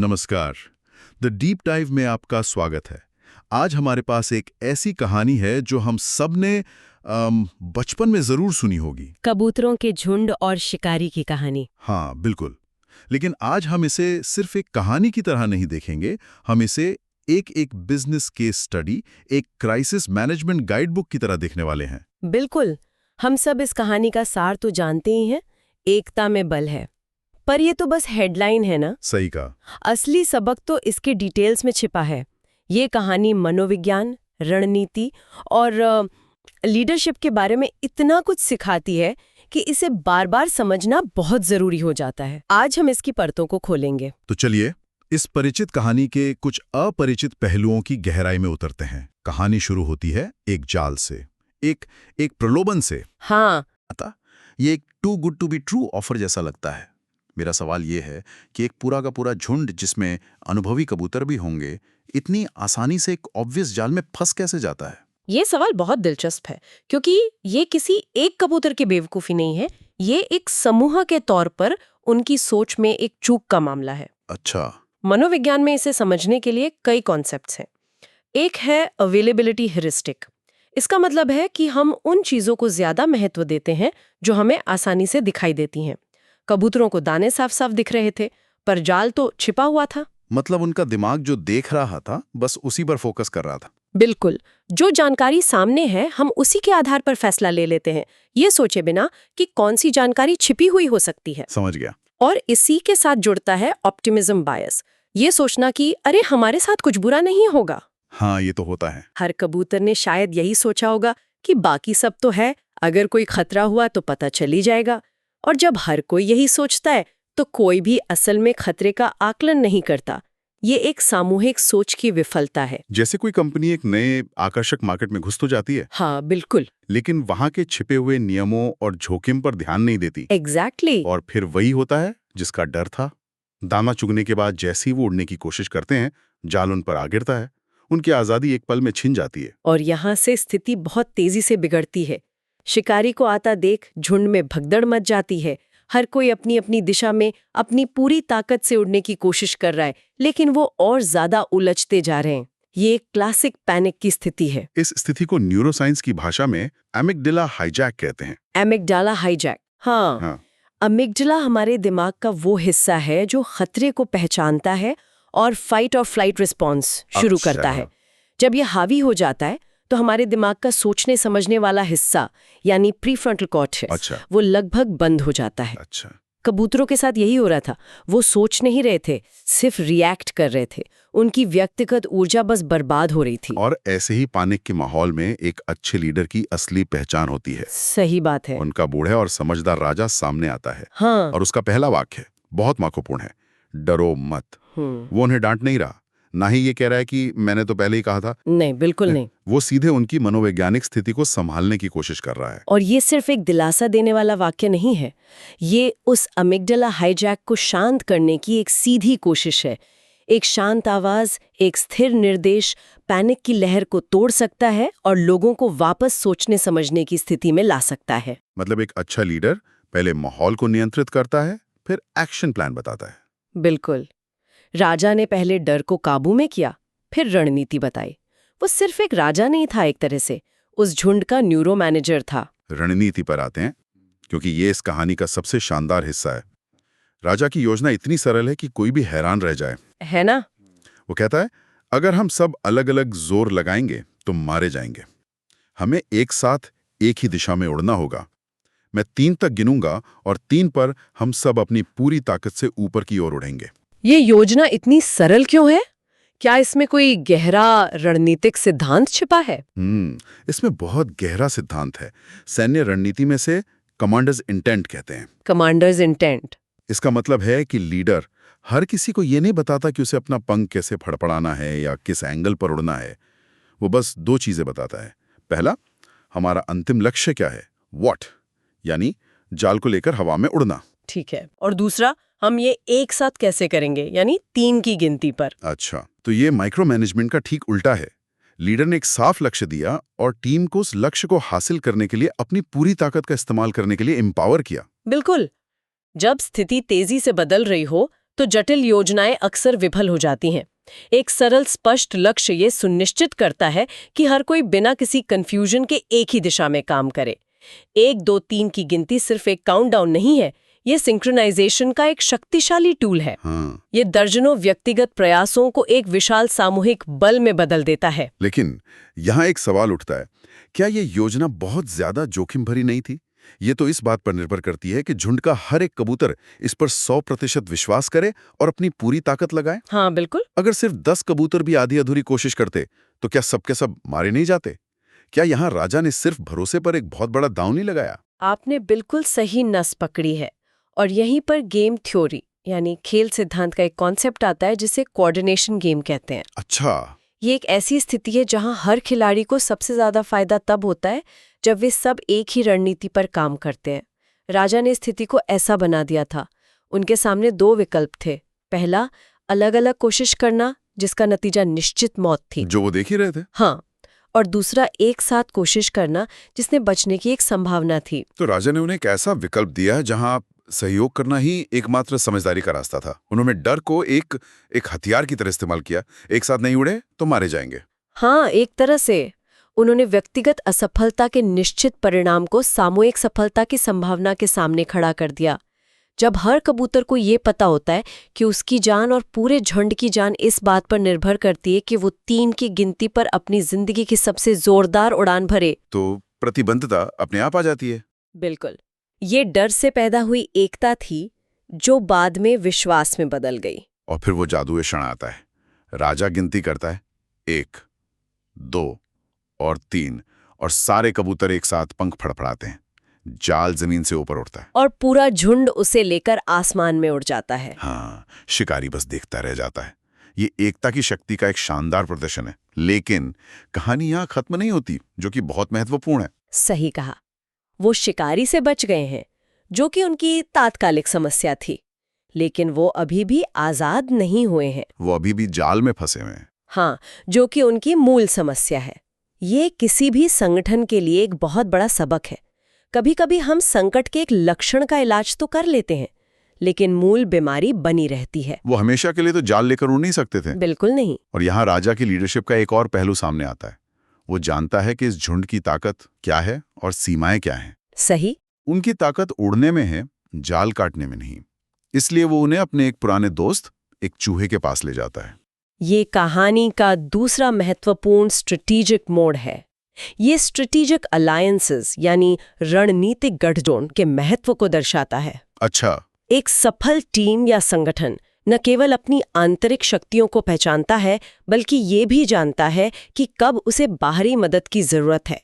नमस्कार। The deep dive में आपका स्वागत है। आज हमारे पास एक ऐसी कहानी है जो हम सब ने बचपन में जरूर सुनी होगी। कबूतरों के झुंड और शिकारी की कहानी। हाँ, बिल्कुल। लेकिन आज हम इसे सिर्फ एक कहानी की तरह नहीं देखेंगे, हम इसे एक बिजनेस केस स्टडी, एक क्राइसिस मैनेजमेंट गाइड बुक की तरह देखने वाले हैं। बिल्कुल, हम सब इस कहानी का सार तो जानते ही हैं, एकता में बल है। पर ये तो बस हेडलाइन है ना। सही कहा। असली सबक तो इसके डिटेल्स में छिपा है। ये कहानी मनोविज्ञान, रणनीति और लीडरशिप के बारे में इतना कुछ सिखाती है कि इसे बार बार समझना बहुत जरूरी हो जाता है। आज हम इसकी परतों को खोलेंगे। तो चलिए इस परिचित कहानी के कुछ अपरिचित पहलुओं की गहराई में उतरते हैं। कहानी शुरू होती है एक जाल से, एक प्रलोभन से। हाँ, ये एक too good to be true offer जैसा लगता है। मेरा सवाल ये है कि एक पूरा का पूरा झुंड जिसमें अनुभवी कबूतर भी होंगे, इतनी आसानी से एक ऑब्वियस जाल में फंस कैसे जाता है? ये सवाल बहुत दिलचस्प है, क्योंकि ये किसी एक कबूतर की बेवकूफ़ी नहीं है। ये एक समूह के तौर पर उनकी सोच में एक चूक का मामला है। अच्छा। मनोविज्ञान में इसे समझने के लिए कई कॉन्सेप्ट्स हैं। एक है अवेलेबिलिटी हेरिस्टिक। इसका मतलब है कि हम उन चीज़ों को ज़्यादा महत्व देते हैं जो हमें आसानी से दिखाई देती हैं। कबूतरों को दाने साफ साफ दिख रहे थे, पर जाल तो छिपा हुआ था। मतलब उनका दिमाग जो देख रहा था बस उसी पर फोकस कर रहा था। बिल्कुल, जो जानकारी सामने है हम उसी के आधार पर फैसला ले लेते हैं, ये सोचे बिना कि कौन सी जानकारी छिपी हुई हो सकती है। समझ गया। और इसी के साथ जुड़ता है ऑप्टिमिज्म बायस, ये सोचना कि अरे हमारे साथ कुछ बुरा नहीं होगा। हाँ, ये तो होता है। हर कबूतर ने शायद यही सोचा होगा कि बाकी सब तो है, अगर कोई खतरा हुआ तो पता चल ही जाएगा। और जब हर कोई यही सोचता है तो कोई भी असल में खतरे का आकलन नहीं करता। ये एक सामूहिक सोच की विफलता है। जैसे कोई कंपनी एक नए आकर्षक मार्केट में घुस तो जाती है, हाँ बिल्कुल, लेकिन वहां के छिपे हुए नियमों और जोखिम पर ध्यान नहीं देती। एग्जैक्टली। और फिर वही होता है जिसका डर था। दाना चुगने के बाद जैसे ही वो उड़ने की कोशिश करते हैं, जाल उन पर आ गिरता है। उनकी आजादी एक पल में छिन जाती है। और यहाँ से स्थिति बहुत तेजी से बिगड़ती है। शिकारी को आता देख झुंड में भगदड़ मच जाती है। हर कोई अपनी अपनी दिशा में अपनी पूरी ताकत से उड़ने की कोशिश कर रहा है, लेकिन वो और ज्यादा उलझते जा रहे हैं। ये एक क्लासिक पैनिक की स्थिति है। इस स्थिति को न्यूरोसाइंस की भाषा में एमिगडाला हाईजैक कहते हैं। Amygdala hijack. हाँ। अमिगडाला हमारे दिमाग का वो हिस्सा है जो खतरे को पहचानता है और फाइट और फ्लाइट रिस्पॉन्स शुरू करता है। जब ये हावी हो जाता है तो हमारे दिमाग का सोचने समझने वाला हिस्सा यानी प्रीफ्रंटल कॉर्टेक्स वो लगभग बंद हो जाता है। कबूतरों के साथ यही हो रहा था। वो सोच नहीं रहे थे, सिर्फ रिएक्ट कर रहे थे। उनकी व्यक्तिगत ऊर्जा बस बर्बाद हो रही थी। और ऐसे ही पैनिक के माहौल में एक अच्छे लीडर की असली पहचान होती है। सही बात है। उनका बूढ़ा और समझदार राजा सामने आता है। हाँ। और उसका पहला वाक्य बहुत महत्वपूर्ण है, डरो मत। वो उन्हें डांट नहीं रहा, ना ही ये कह रहा है कि मैंने तो पहले ही कहा था। नहीं, बिल्कुल नहीं। वो सीधे उनकी मनोवैज्ञानिक स्थिति को संभालने की कोशिश कर रहा है। और ये सिर्फ एक दिलासा देने वाला वाक्य नहीं है, ये उस अमिगडाला हाईजैक को शांत करने की एक सीधी कोशिश है। एक शांत आवाज, एक स्थिर निर्देश पैनिक की लहर को तोड़ सकता है और लोगों को वापस सोचने समझने की स्थिति में ला सकता है। मतलब एक अच्छा लीडर पहले माहौल को नियंत्रित करता है, फिर एक्शन प्लान बताता है। बिल्कुल। राजा ने पहले डर को काबू में किया, फिर रणनीति बताई। वो सिर्फ एक राजा नहीं था, एक तरह से उस झुंड का न्यूरो मैनेजर था। रणनीति पर आते हैं, क्योंकि ये इस कहानी का सबसे शानदार हिस्सा है। राजा की योजना इतनी सरल है कि कोई भी हैरान रह जाए, है ना? वो कहता है, अगर हम सब अलग अलग जोर लगाएंगे तो मारे जाएंगे। हमें एक साथ एक ही दिशा में उड़ना होगा। मैं 3 तक गिनूंगा और 3 पर हम सब अपनी पूरी ताकत से ऊपर की ओर उड़ेंगे। ये योजना इतनी सरल क्यों है? क्या इसमें कोई गहरा रणनीतिक सिद्धांत छिपा है? इसमें बहुत गहरा सिद्धांत है। सैन्य रणनीति में से कमांडर्स इंटेंट कहते हैं। Commanders intent. इसका मतलब है कि लीडर हर किसी को ये नहीं बताता कि उसे अपना पंख कैसे फड़फड़ाना है या किस एंगल पर उड़ना है। वो बस 2 चीजें बताता है। पहला, हमारा अंतिम लक्ष्य क्या है, व्हाट, यानी जाल को लेकर हवा में उड़ना। ठीक है। और दूसरा, हम ये एक साथ कैसे करेंगे, यानी 3 की गिनती पर। अच्छा, तो ये माइक्रो मैनेजमेंट का ठीक उल्टा है। लीडर ने एक साफ लक्ष्य दिया और टीम को उस लक्ष्य को हासिल करने के लिए अपनी पूरी ताकत का इस्तेमाल करने के लिए एम्पावर किया। बिल्कुल। जब स्थिति तेजी से बदल रही हो तो जटिल योजनाएं अक्सर विफल हो जाती हैं। एक सरल स्पष्ट लक्ष्य ये सुनिश्चित करता है कि हर कोई बिना किसी कंफ्यूजन के एक ही दिशा में काम करे। 1, 2, 3 की गिनती सिर्फ एक काउंटडाउन नहीं है, ये सिंक्रोनाइजेशन का एक शक्तिशाली टूल है। ये दर्जनों व्यक्तिगत प्रयासों को एक विशाल सामूहिक बल में बदल देता है। लेकिन यहाँ एक सवाल उठता है, क्या ये योजना बहुत ज्यादा जोखिम भरी नहीं थी? ये तो इस बात पर निर्भर करती है कि झुंड का हर एक कबूतर इस पर 100% विश्वास करे और अपनी पूरी ताकत लगाए। हाँ बिल्कुल। अगर सिर्फ 10 कबूतर भी आधी अधूरी कोशिश करते तो क्या सबके सब मारे नहीं जाते? क्या यहाँ राजा ने सिर्फ भरोसे पर एक बहुत बड़ा दांव नहीं लगाया? आपने बिल्कुल सही नस पकड़ी है। और यहीं पर गेम थ्योरी यानी खेल सिद्धांत का एक कॉन्सेप्ट आता है जिसे कोऑर्डिनेशन गेम कहते हैं। अच्छा। ये एक ऐसी स्थिति है जहां हर खिलाड़ी को सबसे ज्यादा फायदा तब होता है जब वे सब एक ही रणनीति पर काम करते हैं। राजा ने स्थिति को ऐसा बना दिया था। उनके सामने 2 विकल्प थे। पहला, अलग अलग कोशिश करना जिसका नतीजा निश्चित मौत थी, जो वो देख ही रहे थे। हाँ। और दूसरा, एक साथ कोशिश करना जिसने बचने की एक संभावना थी। तो राजा ने उन्हें एक ऐसा विकल्प दिया जहां सहयोग करना ही एकमात्र समझदारी का रास्ता था। उन्होंने डर को एक हथियार की तरह इस्तेमाल किया। एक साथ नहीं उड़े तो मारे जाएंगे। हाँ, एक तरह से उन्होंने व्यक्तिगत असफलता के निश्चित परिणाम को सामूहिक सफलता की संभावना के सामने खड़ा कर दिया। जब हर कबूतर को ये पता होता है कि उसकी जान और पूरे झुंड की जान इस बात पर निर्भर करती है कि वो 3 की गिनती पर अपनी जिंदगी की सबसे जोरदार उड़ान भरे, तो प्रतिबद्धता अपने आप आ जाती है। बिल्कुल। ये डर से पैदा हुई एकता थी जो बाद में विश्वास में बदल गई। और फिर वो जादुई क्षण आता है। राजा गिनती करता है 1, 2 और 3 और सारे कबूतर एक साथ पंख फड़फड़ाते हैं। जाल जमीन से ऊपर उड़ता है और पूरा झुंड उसे लेकर आसमान में उड़ जाता है। हाँ, शिकारी बस देखता रह जाता है। ये एकता की शक्ति का एक शानदार प्रदर्शन है। लेकिन कहानी यहाँ खत्म नहीं होती, जो कि बहुत महत्वपूर्ण है। सही कहा। वो शिकारी से बच गए हैं, जो कि उनकी तात्कालिक समस्या थी, लेकिन वो अभी भी आजाद नहीं हुए हैं। वो अभी भी जाल में फंसे हुए हैं। हाँ, जो कि उनकी मूल समस्या है। ये किसी भी संगठन के लिए एक बहुत बड़ा सबक है। कभी कभी हम संकट के एक लक्षण का इलाज तो कर लेते हैं, लेकिन मूल बीमारी बनी रहती है। वो हमेशा के लिए तो जाल लेकर उड़ नहीं सकते थे। बिल्कुल नहीं। और यहाँ राजा की लीडरशिप का एक और पहलू सामने आता है। वो जानता है कि इस झुंड की ताकत क्या है और सीमाएं क्या हैं। सही। उनकी ताकत उड़ने में है, जाल काटने में नहीं। इसलिए वो उन्हें अपने एक पुराने दोस्त, एक चूहे के पास ले जाता है। ये कहानी का दूसरा महत्वपूर्ण स्ट्रेटेजिक मोड है। ये स्ट्रेटेजिक अलायंसेस यानी रणनीतिक गठजोड़ के महत्व को दर्शाता है। अच्छा। एक सफल टीम या संगठन न केवल अपनी आंतरिक शक्तियों को पहचानता है, बल्कि ये भी जानता है कि कब उसे बाहरी मदद की जरूरत है।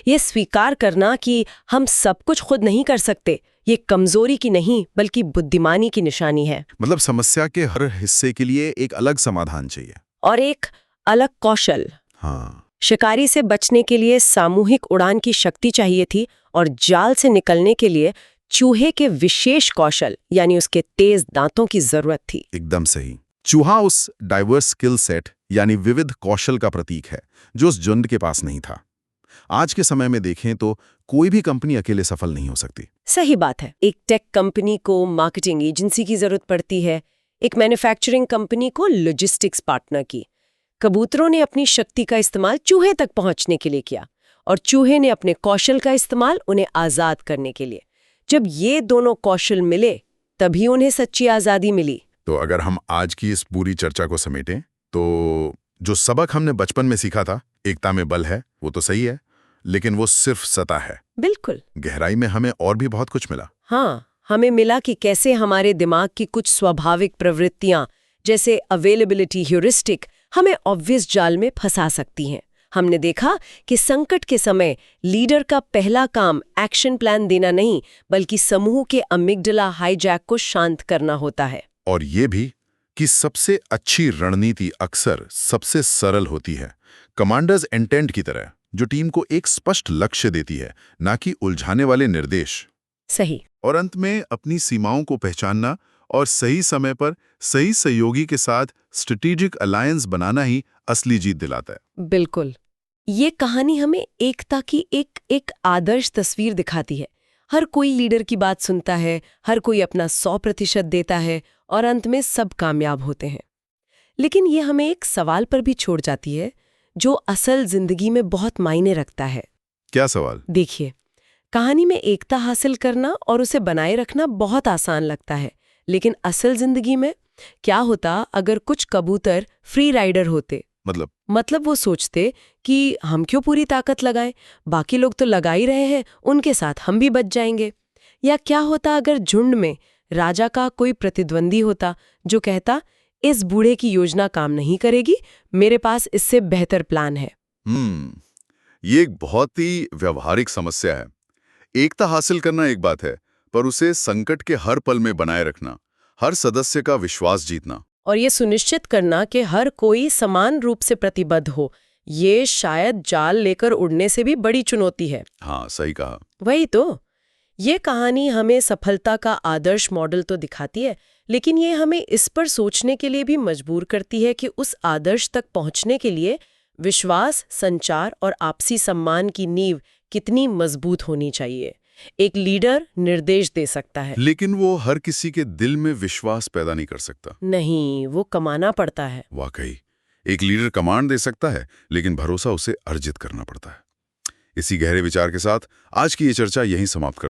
ये स्वीकार करना कि हम सब कुछ खुद नहीं कर सकते, ये कमजोरी की नहीं बल्कि बुद्धिमानी की निशानी है। मतलब समस्या के हर हिस्से के लिए एक अलग समाधान चाहिए और एक अलग कौशल। हाँ। शिकारी से बचने के लिए सामूहिक उड़ान की शक्ति चाहिए थी और जाल से निकलने के लिए चूहे के विशेष कौशल यानी उसके तेज दांतों की जरूरत थी। एकदम सही। चूहा उस डाइवर्स स्किल सेट यानी विविध कौशल का प्रतीक है जो उस झुंड के पास नहीं था। आज के समय में देखें तो कोई भी कंपनी अकेले सफल नहीं हो सकती। सही बात है। एक टेक कंपनी को मार्केटिंग एजेंसी की जरूरत पड़ती है, एक मैन्युफैक्चरिंग कंपनी को लॉजिस्टिक्स पार्टनर की। कबूतरों ने अपनी शक्ति का इस्तेमाल चूहे तक पहुंचने के लिए किया और चूहे ने अपने कौशल का इस्तेमाल उन्हें आजाद करने के लिए। जब ये दोनों कौशल मिले तभी उन्हें सच्ची आजादी मिली। तो अगर हम आज की इस पूरी चर्चा को समेटें तो जो सबक हमने बचपन में सीखा था, एकता में बल है, वो तो सही है, लेकिन वो सिर्फ सतह है। बिल्कुल। गहराई में हमें और भी बहुत कुछ मिला। हाँ, हमें मिला कि कैसे हमारे दिमाग की कुछ स्वाभाविक प्रवृत्तियां जैसे अवेलेबिलिटी ह्यूरिस्टिक हमें ऑब्वियस जाल में फंसा सकती हैं। हमने देखा कि संकट के समय लीडर का पहला काम एक्शन प्लान देना नहीं बल्कि समूह के अमिगडला हाईजैक को शांत करना होता है। और ये भी कि सबसे अच्छी रणनीति अक्सर सबसे सरल होती है, कमांडर्स इंटेंट की तरह, जो टीम को एक स्पष्ट लक्ष्य देती है, ना कि उलझाने वाले निर्देश। सही। और अंत में अपनी सीमाओं को पहचानना और सही समय पर सही सहयोगी के साथ स्ट्रेटेजिक अलायंस बनाना ही असली जीत दिलाता है। बिल्कुल। ये कहानी हमें एकता की एक आदर्श तस्वीर दिखाती है। हर कोई लीडर की बात सुनता है, हर कोई अपना 100% देता है और अंत में सब कामयाब होते हैं। लेकिन ये हमें एक सवाल पर भी छोड़ जाती है जो असल जिंदगी में बहुत मायने रखता है। क्या सवाल? देखिए, कहानी में एकता हासिल करना और उसे बनाए रखना बहुत आसान लगता है, लेकिन असल जिंदगी में क्या होता अगर कुछ कबूतर फ्री राइडर होते? मतलब वो सोचते कि हम क्यों पूरी ताकत लगाएं, बाकी लोग तो लगा ही रहे हैं, उनके साथ हम भी बच जाएंगे। या क्या होता अगर झुंड में राजा का कोई प्रतिद्वंदी होता जो कहता, इस बूढ़े की योजना काम नहीं करेगी, मेरे पास इससे बेहतर प्लान है। ये एक बहुत ही व्यवहारिक समस्या है। एकता हासिल करना एक बात है, पर उसे संकट के हर पल में बनाए रखना, हर सदस्य का विश्वास जीतना और ये सुनिश्चित करना कि हर कोई समान रूप से प्रतिबद्ध हो, ये शायद जाल लेकर उड़ने से भी बड़ी चुनौती है। हाँ, सही कहा। वही तो, ये कहानी हमें सफलता का आदर्श मॉडल तो दिखाती है, लेकिन ये हमें इस पर सोचने के लिए भी मजबूर करती है कि उस आदर्श तक पहुंचने के लिए विश्वास, संचार और आपसी सम्मान की नींव कितनी मजबूत होनी चाहिए। एक लीडर निर्देश दे सकता है, लेकिन वो हर किसी के दिल में विश्वास पैदा नहीं कर सकता। नहीं, वो कमाना पड़ता है। वाकई, एक लीडर कमांड दे सकता है, लेकिन भरोसा उसे अर्जित करना पड़ता है। इसी गहरे विचार के साथ आज की ये चर्चा यहीं समाप्त कर